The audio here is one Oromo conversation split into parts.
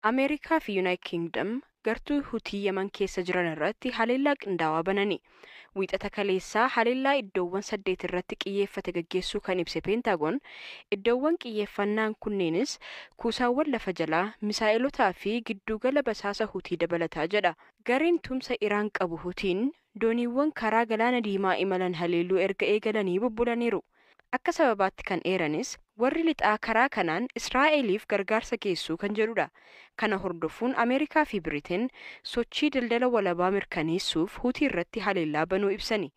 Ameerikaa fi Yuunaayitid Kingdom gartuu Hutii Yemen keessa jiran irratti haleellaa qindaawaa banani. Wiixata kaleessaa haleellaa iddoowwan 8 irratti xiyyeeffate gaggeessuu kan ibse Peentaagoon, iddoowwan xiyyeeffannaan kunneenis kuusaawwan lafa jalaa, misaa'ilotaa fi giddugala basaasa Hutii dabalataa jedha. Gareen tumsa Iraan qabu Hutiin dooniiwwan karaa galaana diimaa imalan haleelluu erga eegalanii bubbulaniiru. Akka sababaatti kan eeranis warri lixaa karaa kanaan Israa'eliif gargaarsa geessuu kan jedhudha. Kana hordofuun Ameerikaa fi Biriteen sochii daldala walabaa mirkaneessuuf Hutii irratti haleellaa banuu ibsani.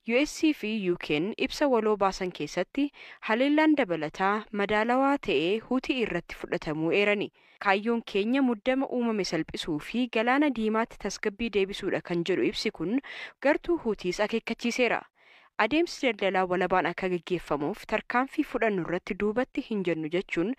US fi UK'n ibsa waloo baasan keessatti haleellaan dabalataa madaalawaa ta'ee Hutii irratti fudhatamuu eerani. Kaayyoon keenya muddama uumame salphisuu fi galaana diimaatti tasgabbii deebisuudha kan jedhu ibsi kun gartuu Hutiis akeekkachiiseera. Adeemsi daldalaa walabaan akka gaggeeffamuuf tarkaanfii fudhannu irratti duubatti hin jennu jechuun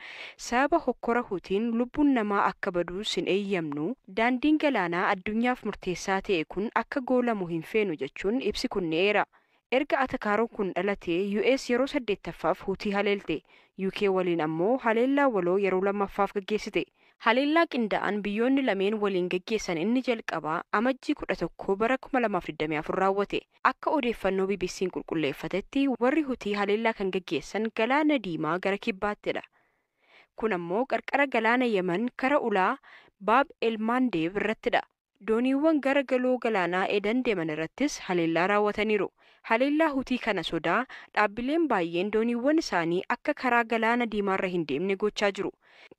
sababa hokkora Hutiin lubbuun namaa akka baduus hin eeyyamnu, daandiin galaanaa addunyaaf murteessaa ta'e kun akka goolamu hin feenu jechuun ibsi kun ni eera. Erga atakaaroon kun dhalatee US yeroo 8ffaaf Hutii haleelte, UK waliin ammoo haleellaa waloo yeroo 2ffaaf gaggeessite. Haleellaa qindaa'an biyyoonni lameen waliin gaggeessan inni jalqabaa amajjii 11 bara 2024 raawwate. Akka odeeffannoo BBC'n qulqulleeffatetti warri Hutii haleellaa kan gaggeessan galaana diimaa gara kibbaattidha. Kun ammoo qarqara galaana Yemen kara ulaa Baab el Mandeeb irrattidha. Dooniiwwan gara galoo galaanaa Edan deeman irrattis haleellaa raawwataniiru. Haleellaa Hutii kana sodaa dhaabbileen baay'een dooniiwwan isaanii akka karaa galaana diimaarra hin deemne gochaa jiru.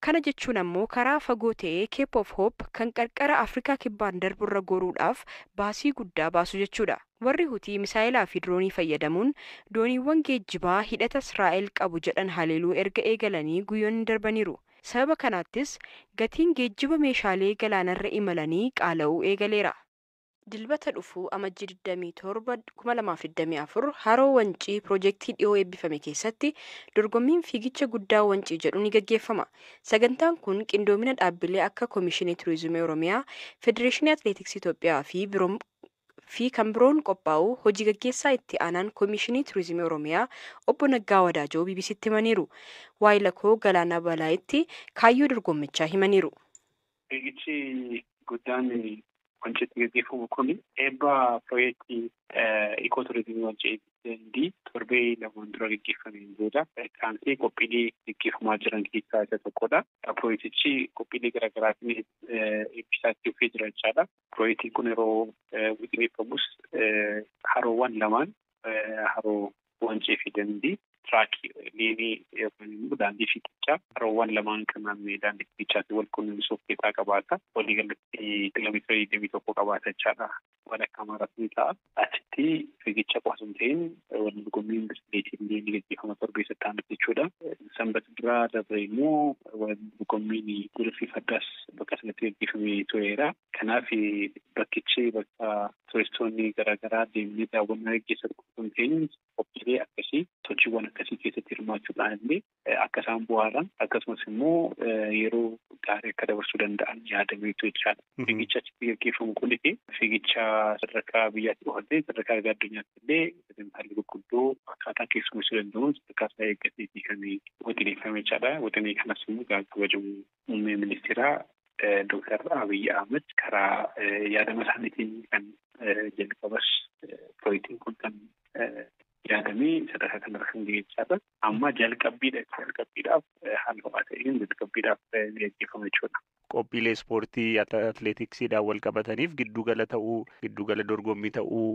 Kana jechuun ammoo karaa fagoo ta'ee Cape of Hope kan qarqara Afrikaa kibbaan darburra goruudhaaf baasii guddaa baasu jechuudha. Warri Hutii misaayilaa fi diroonii fayyadamuun dooniiwwan geejjibaa hidhata Israa'el qabu jedhan haleeluu erga eegalanii guyyoonni darbaniiru. Sababa kanaattis gatiin geejjiba meeshaalee galaanarra imalanii qaala'uu eegaleera. Dilbata dhufuu amajjii 27 2024 haroo wancii piroojeektii dhiyoo eebbifame keessatti dorgommiin fiigicha guddaa wancii jedhu ni gaggeeffama. Sagantaan kun qindoomina dhaabbilee akka Koomishinii Turizimii Oromiyaa, Federeeshinii Atileetiksii Itoophiyaa fi kan biroon qophaa'u hojii gaggeessaa itti aanaan Koomishinii Turizimii Oromiyaa obbo Naggaa Wadaajoo BBC'tti himaniiru. Waayilakoo Galaanaa Balaayitti kaayyoo dorgommichaa himaniiru. Fiigichi guddaan wancitti gaggeeffamu kun eebba piroojeektii ikooturizimii wancii dandii torbee lamaan dura gaggeeffameen booda kaansee qophiilee gaggeeffamaa jiran keessaa isa tokkodha. Piroojeektichi qophiilee garaagaraatiin eebbisaatti dhufee jira jechaadha. Piroojeektiin kun yeroo gaggeeffamus haroowwan lamaan haroo wancii fi dandii tiraakii leenii yookaan immoo daandii fiigichaa haroowwan lamaan kanaan daandii fiigichaatti wal quunnamsiisuuf keessaa qabaata. Waliigalatti kiiloomeetira 21 qabaata jechaadha. Walakkaa maaraatoonii ta'a. Achitti fiigicha qofaas hin ta'in wal dorgommiin biskileetiin ni gaggeeffama torbee sattaanatti jechuudha. Sanbata duraa darbe immoo wal dorgommiin gulufii fardaas bakka sanatti gaggeeffamee tureera. Kanaaf bakkichi bakka turistoonni garaagaraa deemnee daawwannaa gaggeessan qofa hin ta'in qophiilee akkasii sochiiwwan akkasii keessatti hirmaachuudhaan illee akka isaan bu'aaran akkasumas immoo yeroo gaarii akka dabarsuu danda'an yaadameetu jechaadha. Fiigicha achitti gaggeeffamu kunis fiigicha sadarkaa biyyaatti dhufallee sadarkaa addunyaatti illee haalli gurguddoo akkaataa keessummeessuu danda'uun sadarkaa isaa eeggateetii kan waxineeffame jechaadha. Waxinee kanas immoo kabajamu muummee ministeeraa Dr. Abiy Ahmed karaa yaadama isaaniitiin kan jalqabas piroojeektiin kun kan yaadamee sadarkaa kanarra kan gaggeessaadha. Amma jalqabbiidhaaf haala ho'aa ta'een jalqabbiidhaaf gaggeeffama jechuudha. Qophiilee ispoortii atileetiksiidhaan wal qabataniif giddugala dorgommii ta'uu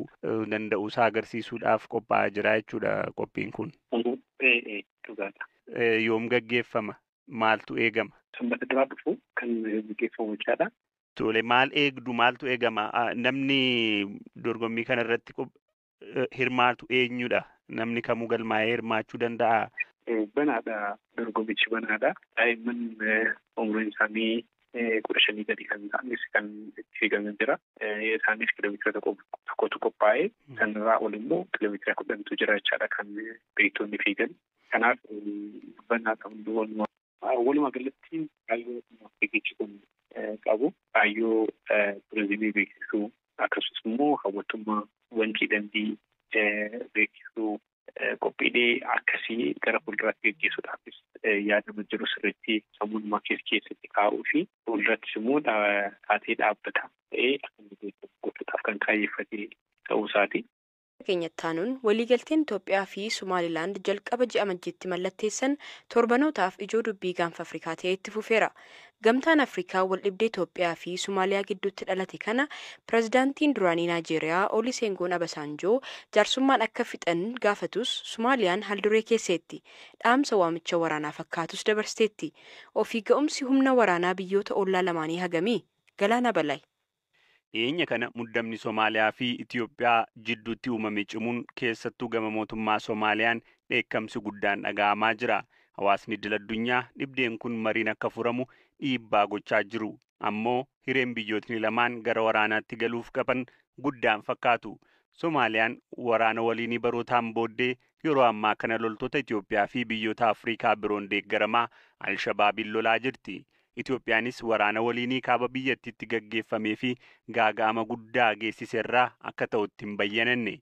danda'u isaa agarsiisuudhaaf qophaa'aa jira jechuudha qophiin kun. Dhugaadha. Yoom gaggeeffama? Maaltu eegama? Sanbata duraa dhufu kan gaggeeffamu jechaadha. Tole maal eegdu maaltu eegama? Namni dorgommii kana irratti hirmaatu eenyudha? Namni kamuu galmaa'ee hirmaachuu danda'a? Banaadha. Dorgommichi banaadha. Daa'imman umriin isaanii 15 gadi kan ta'anis kan itti fiigaman jira. Isaanis kiiloomeetira tokkotu qophaa'ee sanarraa ol immoo kiiloomeetira 10tu jira jechaadha kan beektonni fiigan. Kanaaf banaadha hundi walumaa galatti kaayyoo fiigichi kun qabu kaayyoo turizimii beeksisuu akkasumas immoo hawwattummaa wancii dandii beeksisuu qophiilee akkasii gara fuulduraatti gaggeessuudhaafis yaadama jiru sirriitti sammuumaa keessatti kaa'uu fi fuuldurattis immoo taatee dhaabbata ta'ee akka gochuudhaaf kan kaayeffate ta'uu isaati. Keenyattaanuun waliigalteen Itoophiyaa fi Somaalilaand jalqaba ji'a Amajjiitti mallatteessan torbanootaaf ijoo dubbii gaanfa Afrikaa ta'ee itti fufeera. Gamtaan Afrikaa waldhibdee Itoophiyaa fi Somaaliyaa gidduutti dhalate kana pirezidaantiin duraanii Naayijeeriyaa Olusegun Obasanjoo jaarsummaan akka fixan gaafatus Somaaliyaan halduree keesseetti. Dhaamsa waamicha waraanaa fakkaatus dabarsteetti. Ofii ga'umsi humna waraanaa biyyoota ollaa lamaanii hagamii? Galaana Balay. Dhiyeenya kana muddamni Somaaliyaa fi Itoophiyaa jidduutti uumame cimuun keessattuu gama mootummaa Somaaliyaan dheekkamsi guddaan dhaga'amaa jira. Hawaasni idil-addunyaa dhibdeen kun mariin akka furamu dhiibbaa gochaa jiru. Ammoo hireen biyyootni lamaan gara waraanaatti galuuf qaban guddaan fakkaatu. Somaaliyaan waraana waliinii barootaan booddee yeroo ammaa kana loltoota Itoophiyaa fi biyyoota Afrikaa biroon deeggaramaa Alshabaabiin lolaa jirti. Itoophiyaanis waraana waliinii kaaba biyyattiitti gaggeeffamee fi gaaga'ama guddaa geessiserraa akka ta'utti hin bayyananne.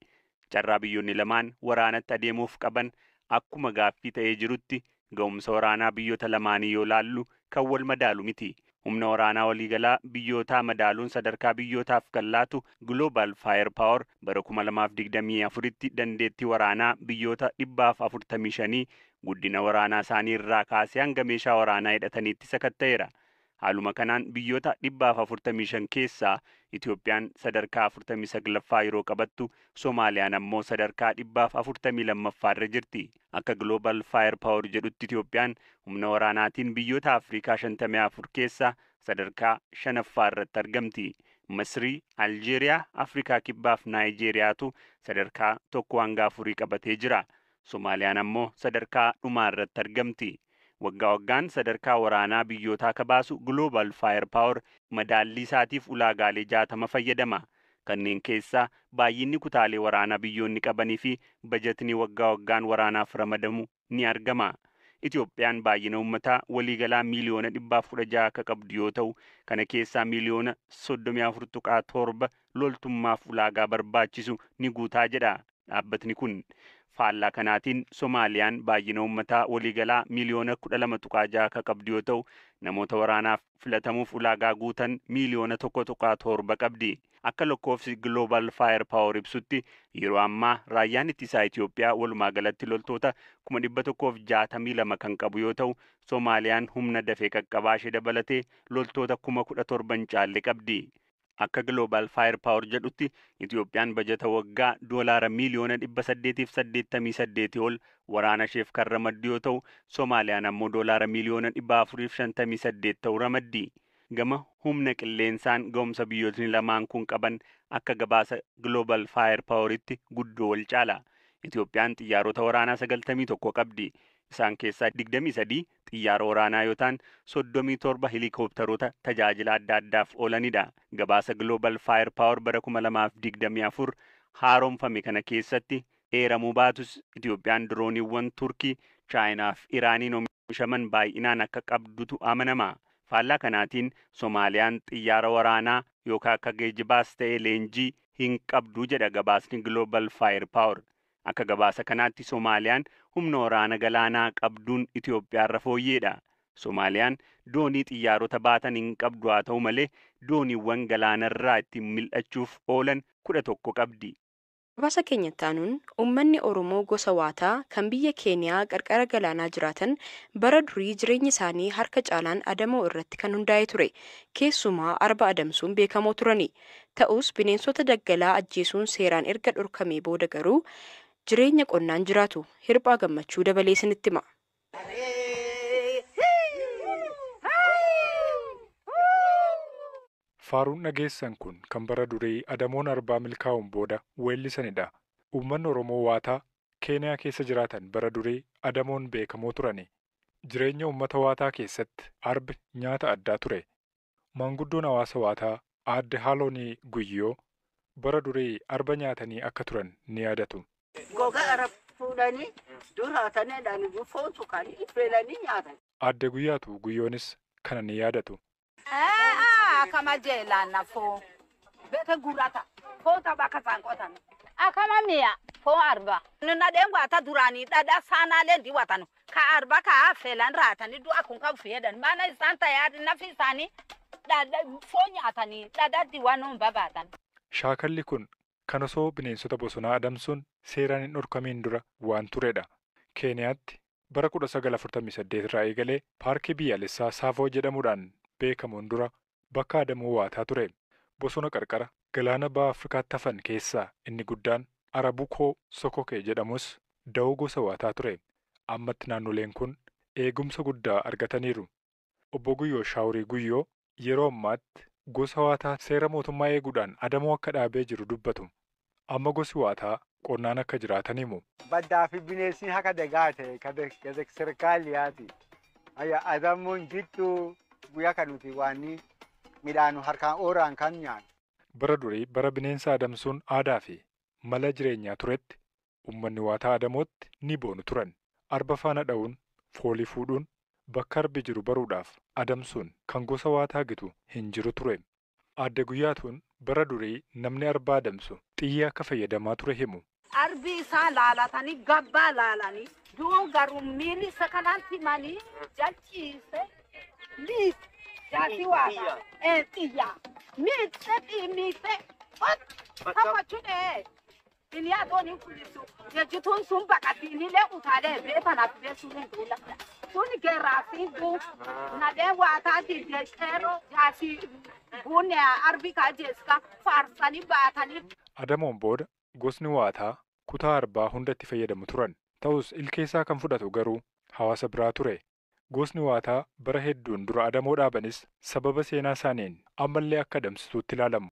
Carraa biyyoonni lamaan waraanatti adeemuuf qaban akkuma gaaffii ta'ee jirutti ga'umsa waraanaa biyyoota lamaanii yoo laallu kan wal madaalu miti. Humna waraanaa waliigalaa biyyootaa madaaluun sadarkaa biyyootaaf kan laatu Global Firepower bara 2024tti dandeettii waraanaa biyyoota 145 guddina waraanaa isaanii irraa kaasee hanga meeshaa waraanaa hidhataniitti sakatta'eera. Haaluma kanaan biyyoota 145 keessaa Itoophiyaan sadarkaa 49ffaa yeroo qabattu Somaaliyaan ammoo sadarkaa 142ffaa irra jirti. Akka Global Firepower jedhutti Itoophiyaan humna waraanaatiin biyyoota Afrikaa 54 keessaa sadarkaa 5ffaa irratti argamti. Masrii, Aljeeriyaa, Afrikaa Kibbaaf Naayijeeriyaatu sadarkaa 1-4 qabatee jira. Somaaliyaan ammoo sadarkaa dhumaa irratti argamti. Waggaa waggaan sadarkaa waraanaa biyyootaa kabaasu Global Firepower madaallii isaatiif ulaagaalee 60 fayyadama. Kanneen keessaa baay'inni kutaalee waraanaa biyyoonni qabanii fi bajetni waggaa waggaan waraanaaf ramadamu ni argama. Itoophiyaan baay'ina uummataa waliigalaa miliyoona 116 akka qabdu yoo ta'u, kana keessaa miliyoona 34.7 loltummaaf ulaagaa barbaachisu ni guutaa jedha dhaabbatni kun. Faallaa kanaatiin Somaaliyaan baay'ina uummataa waliigalaa miliyoona 12.6 akka qabdu yoo ta'u, namoota waraanaaf filatamuuf ulaagaa guutan miliyoona 1.7 qabdi. Akka lakkoofsi Global Firepower ibsutti yeroo ammaa raayyaan ittisaa Itoophiyaa walumaa galatti loltoota 162 kan qabu yoo ta'u, Somaaliyaan humna dafee qaqqabaa ishee dabalatee loltoota 17,000 caalle qabdi. Akka Global Firepower jedhutti Itoophiyaan bajata waggaa doolaara miliyoona 888 ol waraana isheef kan ramaddu yoo ta'u, Somaaliyaan ammoo doolaara miliyoona 458 ta'u ramaddi. Gama humna qilleensaan ga'umsa biyyootni lamaan kun qaban akka gabaasa Global Firepoweritti guddoo wal caala. Itoophiyaan xiyyaarota waraanaa 91 qabdi. Isaan keessaa 23 xiyyaara waraanaa yoo ta'an 37 helikoophtaroota tajaajila adda addaaf oolanidha. Gabaasa Global Firepower bara 2024 haaromfame kana keessatti eeramuu baatus Itoophiyaan dirooniiwwan Turkii, Chaayinaa fi Iraaniin oomishaman baay'inaan akka qabdutu amanama. Faallaa kanaatiin Somaaliyaan xiyyaara waraanaa yookaan akka geejibaas ta'ee leenjii hin qabdu jedha gabaasni Global Firepower. Akka gabaasa kanaatti Somaaliyaan humna waraana galaanaa qabduun Itoophiyaarra fooyyeedha. Somaaliyaan doonii xiyyaarota baatan hin qabdu haa ta'u malee dooniiwwan galaanarraa ittiin mil'achuuf oolan 11 qabdi. Gabaasa keenyattaanuun uummanni Oromoo gosa waataa kan biyya Keeniyaa qarqara galaanaa jiraatan bara durii jireenya isaanii harka caalaan adamoo irratti kan hundaa'e ture. Keessumaa arba adamsuun beekamoo turani. Ta'us bineensota daggalaa ajjeesuun seeraan erga dhorkamee booda garuu jireenya qonnaan jiraatu. Hirphaa Gammachuu dabalee isinitti hima. Faaruun dhageessan kun kan bara durii adamoon arbaa milkaa'uun booda weellisanidha. Uummanni Oromoo waataa Keeniyaa keessa jiraatan bara durii adamoon beekamoo turani. Jireenya uummata waataa keessatti arbi nyaata addaa ture. Maanguddoon hawaasa waataa aadde Haaloonii Guyyoo bara durii arba nyaatanii akka turan ni yaadatu. Gogaa arab fuudhanii dur haataneedhaan gufootu kan ifeelanii nyaatan. Aadde Guyyaatu Guyyoonis kana ni yaadatu. Akama jeelaan nafoo beeka gurrata foota bakka isaan qotan. Akama mi'a Fo arba. Nuna den wata durani dada sana len di watanu. Ka arba ka felan ratani du akun ka fedan. Mana santa ya na fi sani. Dada fo nyaatani dada di wanu babatan. Shaakalli kun kan osoo bineensota bosonaa adamsuun seeraan hin dhorkamiin dura waan turedha. Keeniyaatti bara 1948 irraa eegalee paarkii biyyaalessaa Saavoo jedhamuudhaan beekamuun dura bakka adamuu waataa ture. Bosona qarqara galaana baha Afrikaatti hafan keessaa inni guddaan Arabukoo Sokokee jedhamus da'oo gosa waataa ture. Ammatti naannoleen kun eegumsa guddaa argataniiru. Obbo Guyyoo Shaawurii Guyyoo yeroo ammaatti gosa waataa seera mootummaa eeguudhaan adamoo akka dhaabee jiru dubbatu. Amma gosi waataa qonnaan akka jiraatan himu. Baddaa fi bineensi haka dagaa ta'e kan serkaaliyaati. Adamoon jidduu guyyaa kan nuti waan midhaan harkaan ooraan kan nyaannu. Bara durii bara bineensa adamsuun aadaa fi mala jireenyaa turetti uummanni waataa adamootti ni boonu turan. Arba faana dha'uun foolii fuudhuun bakka arbi jiru baruudhaaf adamsuun kan gosa waataa gitu hin jiru ture. Aadde Guyyaatuun bara durii namni arba adamsu xiyya akka fayyadamaa ture himu. Arbi isaa laalatanii gabbaa laalanii duun garuu miilli sakalaatti manii jalchiise miit jaati waataa xiyyaa miite taphachuudhee biyyaa doonii kulisu jechituun sun baqatiinilee utaalee beekanaaf beesuun duula sun geerraafii duu nadheen waataati deesheeroo jaasi bunne arbi kaajeeska faarsanii baatanii. Adamoon booda gosni waataa kutaa arbaa hundatti fayyadamu turan. Ta'us ilkeessaa kan fudhatu garuu hawaasa biraa ture. Gosni waataa bara hedduun dura adamoo dhaabanis sababa seenaa isaaniin ammallee akka adamsituutti ilaalamu.